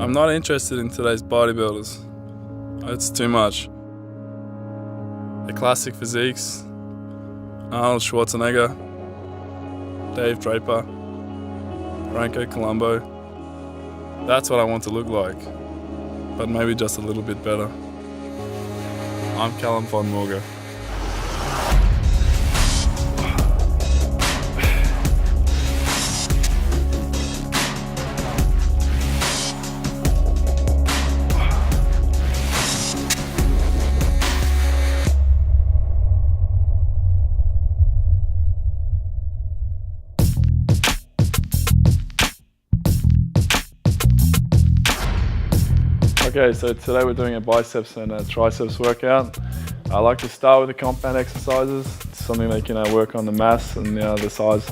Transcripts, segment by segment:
I'm not interested in today's bodybuilders. It's too much. The classic physiques, Arnold Schwarzenegger, Dave Draper, Franco Colombo. That's what I want to look like, but maybe just a little bit better. I'm Callum von Morger. Okay, so today we're doing a biceps and a triceps workout. I like to start with the compound exercises. It's something that you can work on the mass and the size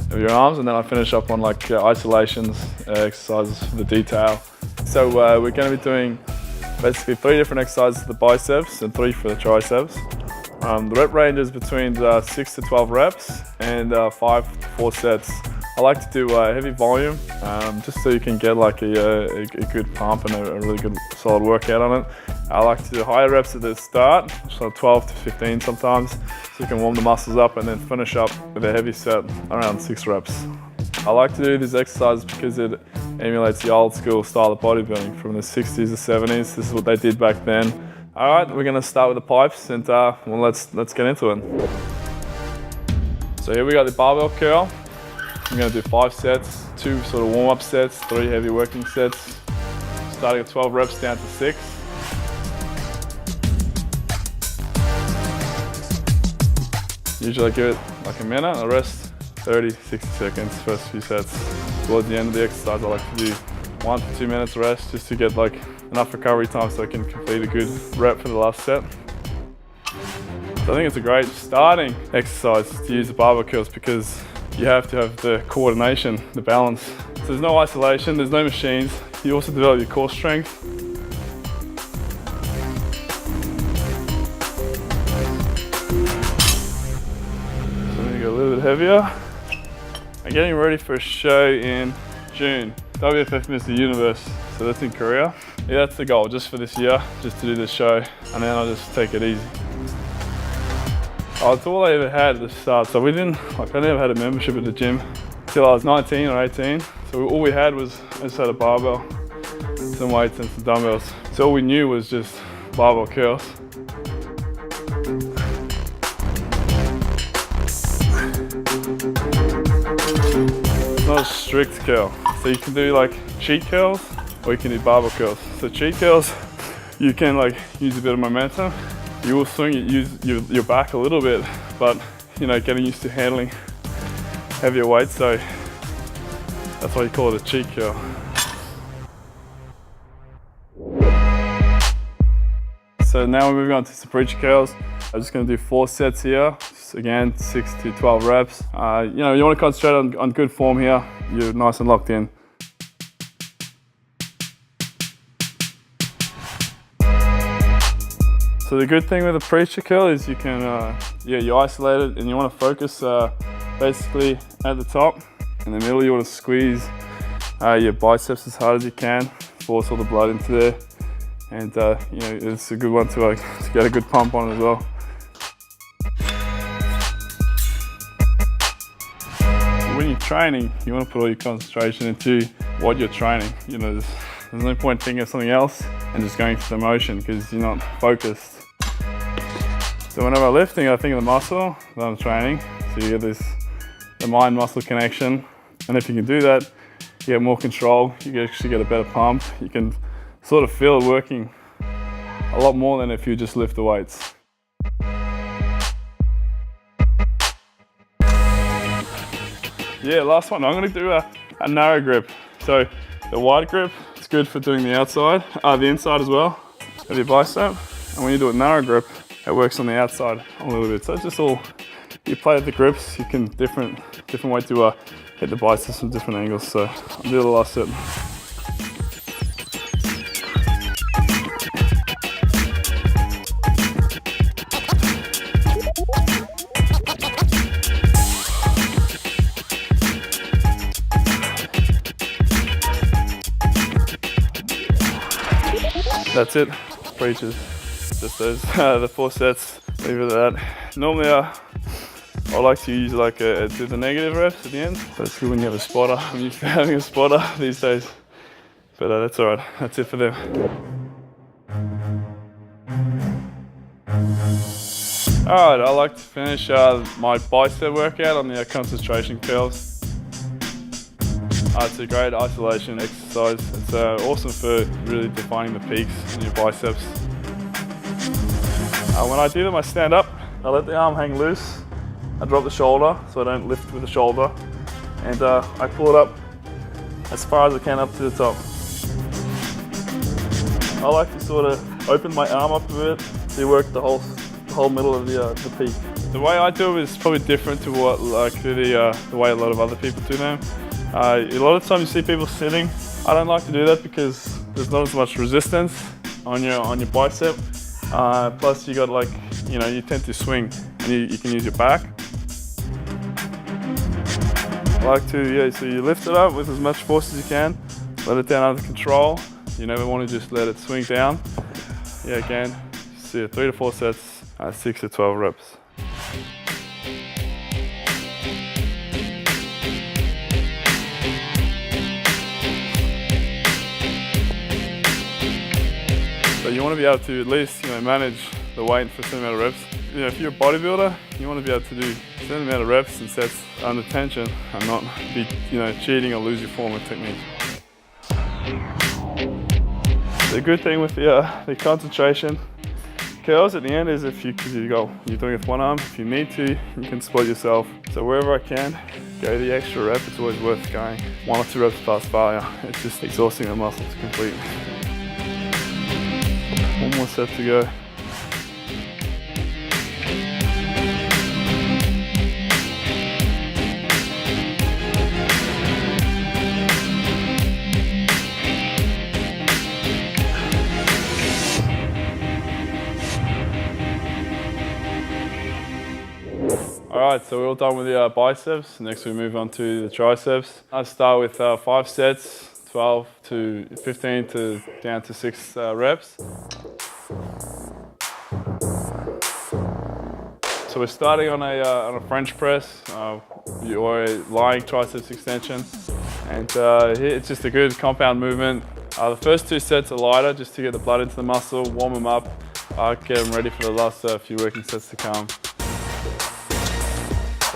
of your arms, and then I finish up on like isolations, exercises for the detail. So we're going to be doing basically 3 different exercises for the biceps and 3 for the triceps. The rep range is between 6 to 12 reps and 5 to 4 sets. I like to do heavy volume, just so you can get like a good pump and a really good solid workout on it. I like to do higher reps at the start, so 12 to 15 sometimes, so you can warm the muscles up and then finish up with a heavy set around 6 reps. I like to do these exercises because it emulates the old school style of bodybuilding from the 60s to 70s. This is what they did back then. All right, we're going to start with the pipes and well, let's get into it. So here we got the barbell curl. I'm going to do 5 sets, 2 sort of warm-up sets, 3 heavy working sets, starting at 12 reps down to 6. Usually I give it like a minute, I rest 30, 60 seconds, first few sets. Towards the end of the exercise I like to do 1 to 2 minutes rest just to get like enough recovery time so I can complete a good rep for the last set. So I think it's a great starting exercise to use the barbell curls because you have to have the coordination, the balance. So there's no isolation, there's no machines. You also develop your core strength. So I'm gonna go a little bit heavier. I'm getting ready for a show in June. WFF Mr. Universe, so that's in Korea. Yeah, that's the goal, just for this year, just to do this show, and then I'll just take it easy. Oh, it's all I ever had at the start. So I never had a membership at the gym until I was 19 or 18. So all we had was, I just had a barbell, some weights and some dumbbells. So all we knew was just barbell curls. It's not a strict curl. So you can do like cheat curls or you can do barbell curls. So cheat curls, you can like use a bit of momentum. You will swing it, use your back a little bit, but getting used to handling heavier weights, so that's why you call it a cheat curl. So now we're moving on to some preacher curls. I'm just going to do 4 sets here. Just again, 6 to 12 reps. You want to concentrate on good form here. You're nice and locked in. So the good thing with a preacher curl is you can, you isolate it and you want to focus basically at the top. In the middle you want to squeeze your biceps as hard as you can, force all the blood into there. And it's a good one to get a good pump on as well. When you're training, you want to put all your concentration into what you're training. There's no point thinking of something else and just going through the motion because you're not focused. So whenever I'm lifting, I think of the muscle that I'm training. So you get the mind-muscle connection. And if you can do that, you get more control. You can actually get a better pump. You can sort of feel it working a lot more than if you just lift the weights. Yeah, last one. I'm going to do a narrow grip. So the wide grip is good for doing the outside, the inside as well of your bicep. And when you do a narrow grip, it works on the outside a little bit. So it's just all, you play with the grips, you can different way to hit the biceps from different angles. So I'll do the last set. That's it. Preaches. Just those the 4 sets. Leave it at that. Normally I like to use like do the negative reps at the end. So it's good when you have a spotter. I'm used to having a spotter these days. But that's alright. That's it for them. Alright, I like to finish my bicep workout on the concentration curls. It's a great isolation exercise. It's awesome for really defining the peaks in your biceps. When I do them, I stand up, I let the arm hang loose, I drop the shoulder so I don't lift with the shoulder, and I pull it up as far as I can up to the top. I like to sort of open my arm up a bit to work the whole middle of the peak. The way I do it is probably different to what the way a lot of other people do them. A lot of times you see people sitting. I don't like to do that because there's not as much resistance on your bicep. Plus you got you tend to swing and you can use your back. I like to, so you lift it up with as much force as you can, let it down under control. You never want to just let it swing down. Again, see 3 to 4 sets, 6 to 12 reps. So you want to be able to at least manage the weight for a certain amount of reps. If you're a bodybuilder, you want to be able to do a certain amount of reps and sets under tension and not be cheating or lose your form or technique. The good thing with the concentration curls at the end is because you're doing it with one arm, if you need to, you can split yourself. So wherever I can, go the extra rep. It's always worth going 1 or 2 reps past failure. It's just exhausting the muscles completely. 1 more set to go. Alright, so we're all done with the biceps. Next we move on to the triceps. I start with 5 sets, 12 to 15 to down to 6 reps. So we're starting on a French press or a lying triceps extension, and it's just a good compound movement. The first 2 sets are lighter just to get the blood into the muscle, warm them up, get them ready for the last few working sets to come.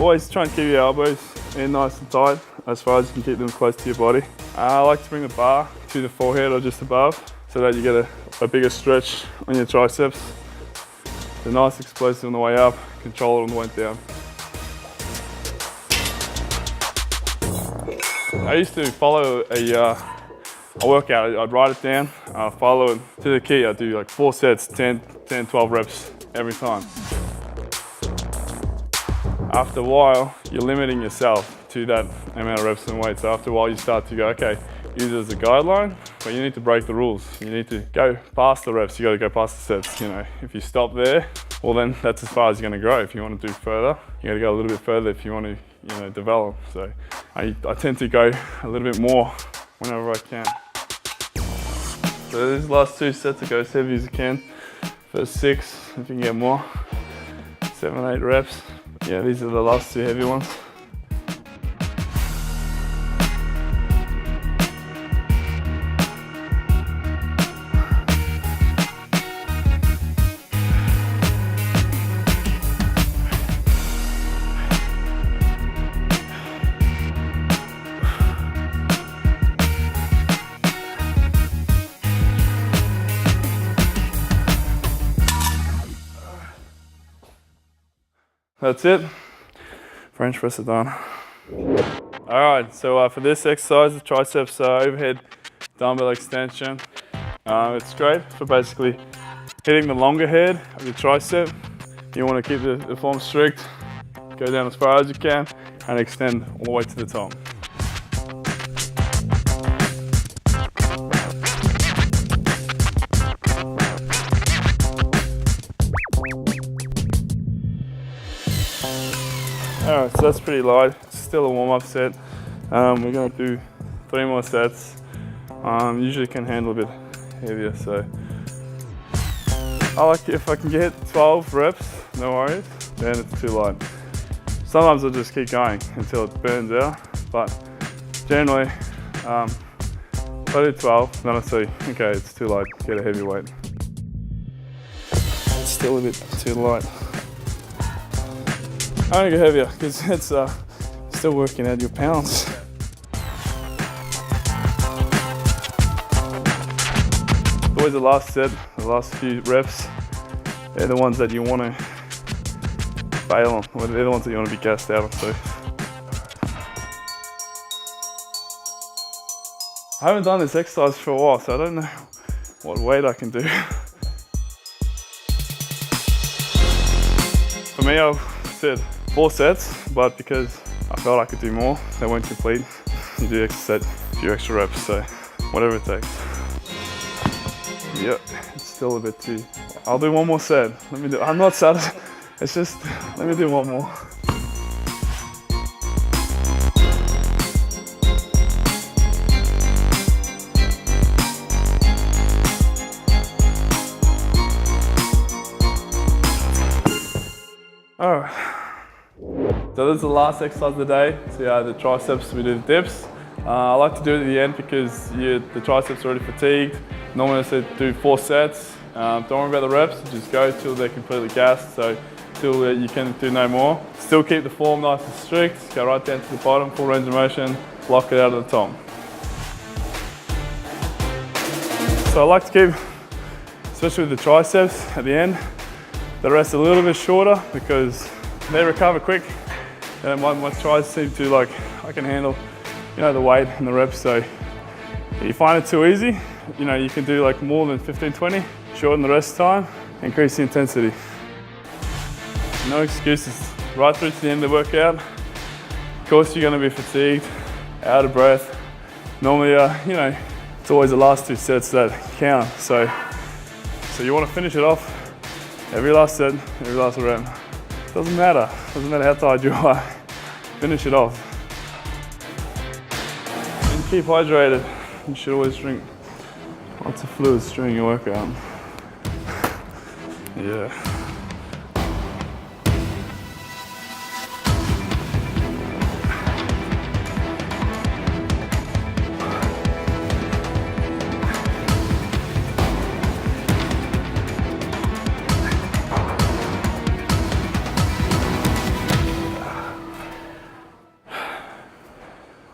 Always try and keep your elbows in nice and tight as far as you can keep them close to your body. I like to bring the bar to the forehead or just above so that you get a bigger stretch on your triceps. The nice explosive on the way up, control it on the way down. I used to follow a workout. I'd write it down, follow it to the key. I'd do like 4 sets, 10, 12 reps every time. After a while, you're limiting yourself to that amount of reps and weight. So after a while, you start to go, okay, use it as a guideline, but you need to break the rules. You need to go past the reps. You got to go past the sets. If you stop there, well then that's as far as you're going to grow. If you want to do further, you got to go a little bit further if you want to, develop. So I tend to go a little bit more whenever I can. So these last 2 sets, I go as heavy as you can. First 6, if you can get more, 7, 8 reps. Yeah, these are the last 2 heavy ones. That's it. French press are done. Alright, so for this exercise, the triceps overhead dumbbell extension. It's great for basically hitting the longer head of your tricep. You want to keep the form strict, go down as far as you can, and extend all the way to the top. Alright, so that's pretty light. It's still a warm-up set. We're going to do 3 more sets. Usually can handle a bit heavier, so I like if I can get 12 reps, no worries, then it's too light. Sometimes I'll just keep going until it burns out, but generally, if I do 12, then I see, okay, it's too light, get a heavy weight. It's still a bit too light. I want to go heavier because it's still working out your pounds. Always the last set, the last few reps, they're the ones that you want to fail on, or they're the ones that you want to be gassed out on too. I haven't done this exercise for a while, so I don't know what weight I can do. For me, I said 4 sets, but because I felt I could do more, they weren't complete. You do extra set, a few extra reps, so whatever it takes. Yep, it's still a bit too. I'll do one more set. I'm not satisfied. It's just, let me do one more. Alright. So this is the last exercise of the day. So yeah, the triceps, we do the dips. I like to do it at the end because the triceps are already fatigued. Normally I say do 4 sets. Don't worry about the reps, just go till they're completely gassed, so till you can do no more. Still keep the form nice and strict, go right down to the bottom, full range of motion, lock it out of the top. So I like to keep, especially with the triceps at the end, the rest a little bit shorter because they recover quick. And my tries seem to like, I can handle, the weight and the reps, so if you find it too easy, you can do like more than 15-20, shorten the rest time, increase the intensity. No excuses, right through to the end of the workout. Of course you're gonna be fatigued, out of breath. Normally, it's always the last 2 sets that count, so you wanna finish it off, every last set, every last rep. Doesn't matter how tired you are, finish it off. And keep hydrated, you should always drink lots of fluids during your workout. Yeah.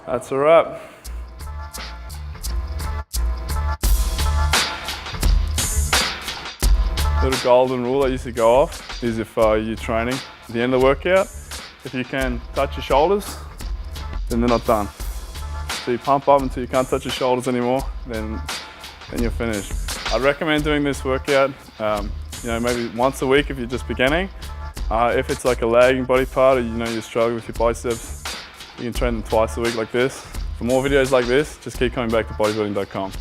That's a wrap. Little golden rule that used to go off is if you're training at the end of the workout, if you can touch your shoulders, then they're not done. So you pump up until you can't touch your shoulders anymore, then you're finished. I'd recommend doing this workout, maybe once a week if you're just beginning. If it's like a lagging body part or you're struggling with your biceps, you can train them twice a week like this. For more videos like this, just keep coming back to bodybuilding.com.